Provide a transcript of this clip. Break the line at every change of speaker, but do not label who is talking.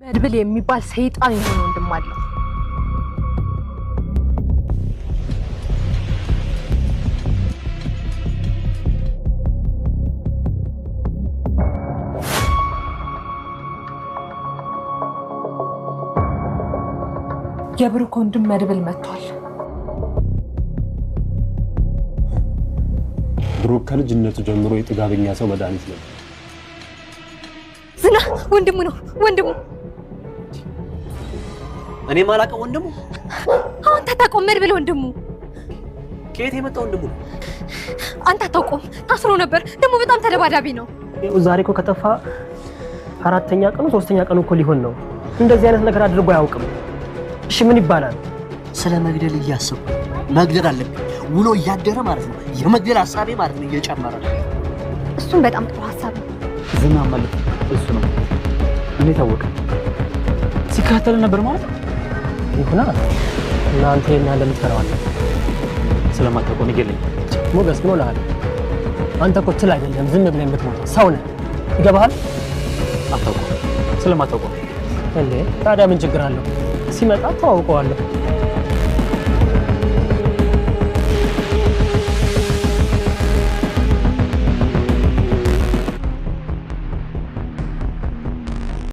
መድብል የሚባል ሰይጣን የሆነ ወንድም አለው። የብሩክ ወንድም መድብል መጥቷል።
ብሩክ ከልጅነቱ ጀምሮ የጥጋበኛ ሰው መድኃኒት ነው።
ዝና ወንድሙ ነው። ወንድሙ
እኔ ማላውቀው ወንድሙ
አንተ አታውቀውም። መድብል ወንድሙ
ከየት የመጣ ወንድሙ ነው?
አንተ አታውቀውም። ታስሮ ነበር ደግሞ በጣም ተደባዳቢ ነው።
ዛሬ እኮ ከጠፋ አራተኛ ቀኑ ሶስተኛ ቀኑ እኮ ሊሆን ነው። እንደዚህ አይነት ነገር አድርጎ አያውቅም። እሺ ምን ይባላል?
ስለ መግደል እያሰብኩ መግደል አለብኝ ውሎ እያደረ ማለት ነው። የመግደል ሐሳቤ ማለት ነው እየጨመረ ነው።
እሱም በጣም ጥሩ ሐሳብ ነው።
ዝና ማለት እሱ ነው። እንዴት አወቀ? ሲከታተል ነበር ማለት ነው።
ይሁና እናንተ እናንተ ልትፈራዋለህ።
ስለማታውቀው ንገረኝ።
ሞገስ ምን ሆነሃል? አንተ እኮ ትል አይደለም ዝም ብለህ የምትሞተው ሰው ነህ። ይገባሃል?
አታውቀው። ስለማታውቀው
እንዴ ታዲያ ምን ችግር አለው? ሲመጣ ተዋውቀዋለሁ።